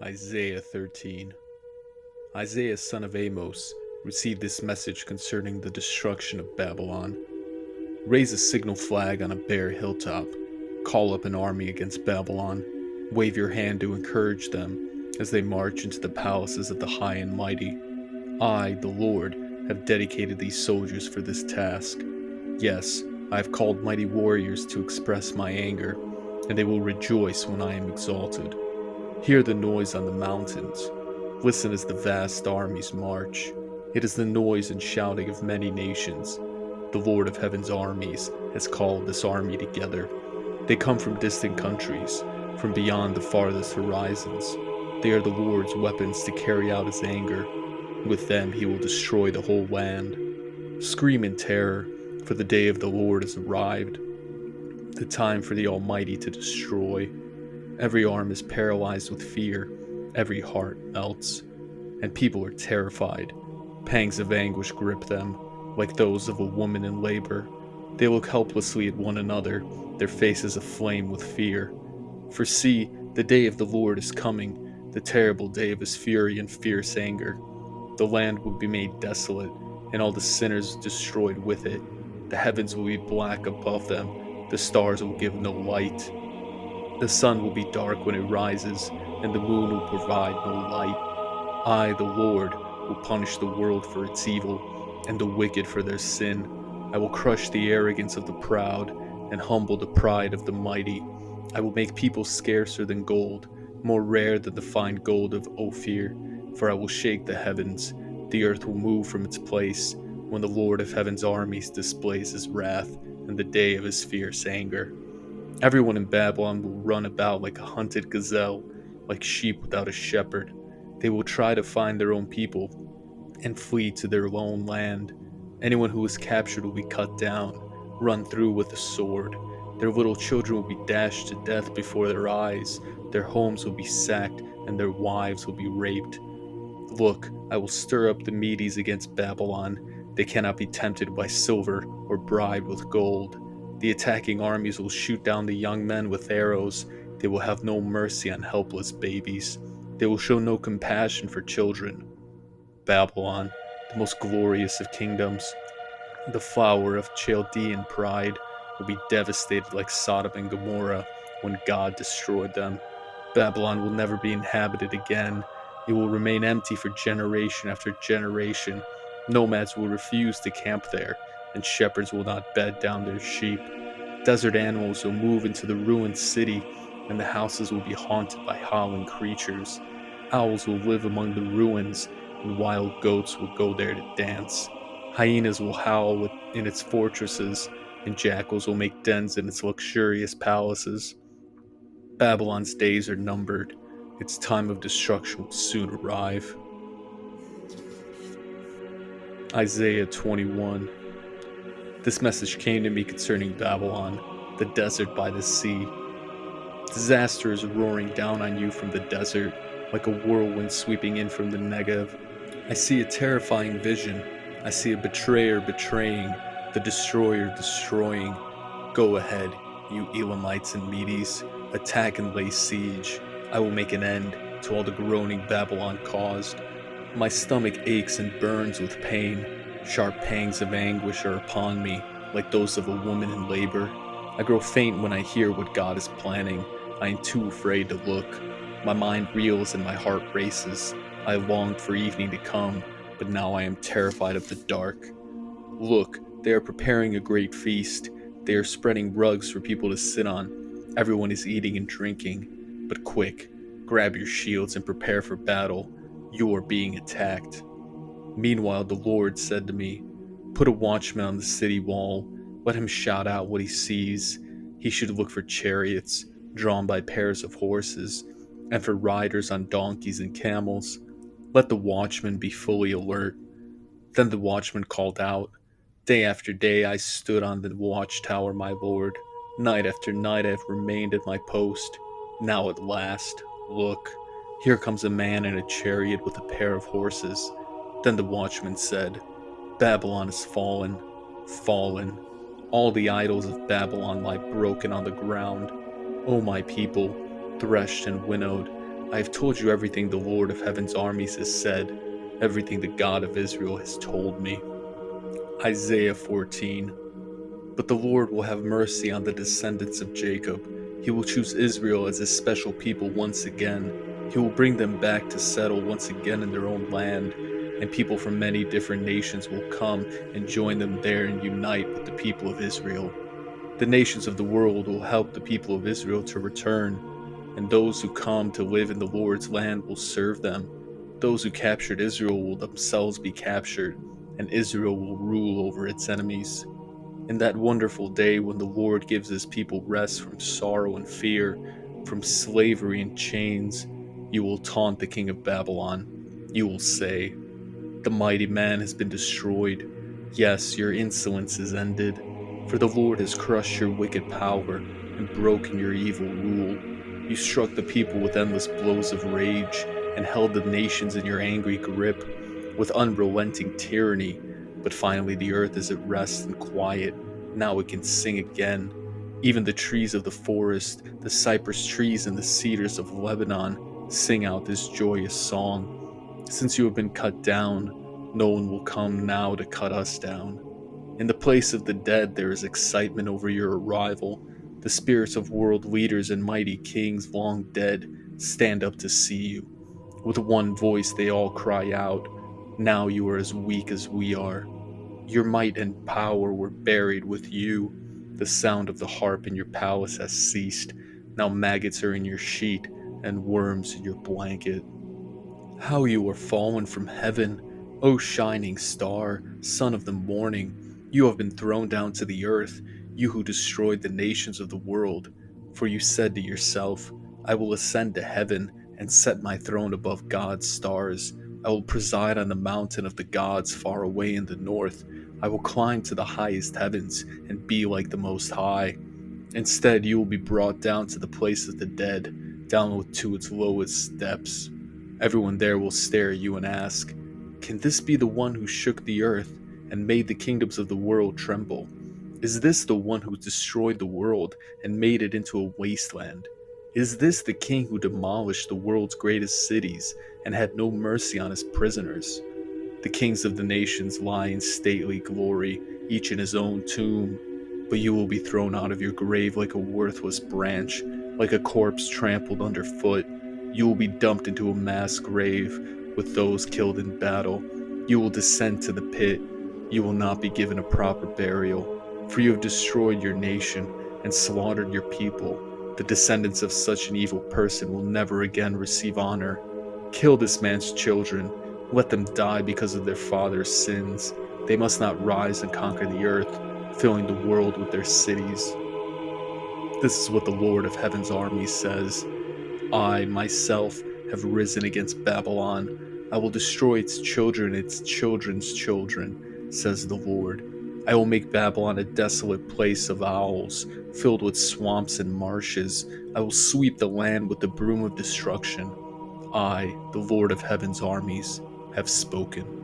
Isaiah 13. Isaiah son of Amos received this message concerning the destruction of Babylon. Raise a signal flag on a bare hilltop. Call up an army against Babylon. Wave your hand to encourage them as they march into the palaces of the high and mighty. I, the Lord, have dedicated these soldiers for this task. Yes, I have called mighty warriors to express my anger, and they will rejoice when I am exalted. Hear the noise on the mountains. Listen as the vast armies march. It is the noise and shouting of many nations. The Lord of Heaven's armies has called this army together. They come from distant countries, from beyond the farthest horizons. They are the Lord's weapons to carry out his anger. With them he will destroy the whole land. Scream in terror, for the day of the Lord has arrived, the time for the Almighty to destroy. Every arm is paralyzed with fear, every heart melts, and people are terrified. Pangs of anguish grip them, like those of a woman in labor. They look helplessly at one another, their faces aflame with fear. For see, the day of the Lord is coming, the terrible day of his fury and fierce anger. The land will be made desolate, and all the sinners destroyed with it. The heavens will be black above them, the stars will give no light. The sun will be dark when it rises, and the moon will provide no light. I, the Lord, will punish the world for its evil, and the wicked for their sin. I will crush the arrogance of the proud, and humble the pride of the mighty. I will make people scarcer than gold, more rare than the fine gold of Ophir, for I will shake the heavens. The earth will move from its place, when the Lord of Heaven's armies displays his wrath, in the day of his fierce anger. Everyone in Babylon will run about like a hunted gazelle, like sheep without a shepherd. They will try to find their own people and flee to their own land. Anyone who is captured will be cut down, run through with a sword. Their little children will be dashed to death before their eyes. Their homes will be sacked, and their wives will be raped. Look, I will stir up the Medes against Babylon. They cannot be tempted by silver or bribed with gold. The attacking armies will shoot down the young men with arrows. They will have no mercy on helpless babies. They will show no compassion for children. Babylon, the most glorious of kingdoms, the flower of Chaldean pride, will be devastated like Sodom and Gomorrah when God destroyed them. Babylon will never be inhabited again. It will remain empty for generation after generation. Nomads will refuse to camp there, and shepherds will not bed down their sheep. Desert animals will move into the ruined city, and the houses will be haunted by howling creatures. Owls will live among the ruins, and wild goats will go there to dance. Hyenas will howl in its fortresses, and jackals will make dens in its luxurious palaces. Babylon's days are numbered. Its time of destruction will soon arrive. Isaiah 21. This message came to me concerning Babylon, the desert by the sea. Disaster is roaring down on you from the desert, like a whirlwind sweeping in from the Negev. I see a terrifying vision. I see a betrayer betraying, the destroyer destroying. Go ahead, you Elamites and Medes, attack and lay siege. I will make an end to all the groaning Babylon caused. My stomach aches and burns with pain. Sharp pangs of anguish are upon me, like those of a woman in labor. I grow faint when I hear what God is planning. I am too afraid to look. My mind reels and my heart races. I longed for evening to come, but now I am terrified of the dark. Look, they are preparing a great feast. They are spreading rugs for people to sit on. Everyone is eating and drinking. But quick, grab your shields and prepare for battle. You are being attacked. Meanwhile, the Lord said to me, put a watchman on the city wall. Let him shout out what he sees. He should look for chariots drawn by pairs of horses, and for riders on donkeys and camels. Let the watchman be fully alert. Then the watchman called out, day after day I stood on the watchtower, my lord. Night after night I have remained at my post. Now at last, look, here comes a man in a chariot with a pair of horses. Then the watchman said, Babylon is fallen, fallen. All the idols of Babylon lie broken on the ground. O my people, threshed and winnowed, I have told you everything the Lord of Heaven's armies has said, everything the God of Israel has told me. Isaiah 14. But the Lord will have mercy on the descendants of Jacob. He will choose Israel as his special people once again. He will bring them back to settle once again in their own land, and people from many different nations will come and join them there and unite with the people of Israel. The nations of the world will help the people of Israel to return, and those who come to live in the Lord's land will serve them. Those who captured Israel will themselves be captured, and Israel will rule over its enemies. In that wonderful day when the Lord gives his people rest from sorrow and fear, from slavery and chains, you will taunt the king of Babylon. You will say, the mighty man has been destroyed. Yes, your insolence is ended, for the Lord has crushed your wicked power and broken your evil rule. You struck the people with endless blows of rage and held the nations in your angry grip with unrelenting tyranny. But finally, the earth is at rest and quiet. Now it can sing again. Even the trees of the forest, the cypress trees and the cedars of Lebanon, sing out this joyous song. Since you have been cut down, no one will come now to cut us down. In the place of the dead, there is excitement over your arrival. The spirits of world leaders and mighty kings long dead stand up to see you. With one voice, they all cry out, now you are as weak as we are. Your might and power were buried with you. The sound of the harp in your palace has ceased. Now maggots are in your sheet and worms in your blanket. How you are fallen from heaven, O shining star, son of the morning! You have been thrown down to the earth, you who destroyed the nations of the world. For you said to yourself, I will ascend to heaven and set my throne above God's stars. I will preside on the mountain of the gods far away in the north. I will climb to the highest heavens and be like the Most High. Instead, you will be brought down to the place of the dead, down to its lowest depths. Everyone there will stare at you and ask, can this be the one who shook the earth and made the kingdoms of the world tremble? Is this the one who destroyed the world and made it into a wasteland? Is this the king who demolished the world's greatest cities and had no mercy on his prisoners? The kings of the nations lie in stately glory, each in his own tomb, but you will be thrown out of your grave like a worthless branch, like a corpse trampled underfoot. You will be dumped into a mass grave with those killed in battle. You will descend to the pit. You will not be given a proper burial, for you have destroyed your nation and slaughtered your people. The descendants of such an evil person will never again receive honor. Kill this man's children. Let them die because of their father's sins. They must not rise and conquer the earth, filling the world with their cities. This is what the Lord of Heaven's armies says. I, myself, have risen against Babylon. I will destroy its children and its children's children, says the Lord. I will make Babylon a desolate place of owls, filled with swamps and marshes. I will sweep the land with the broom of destruction. I, the Lord of Heaven's armies, have spoken.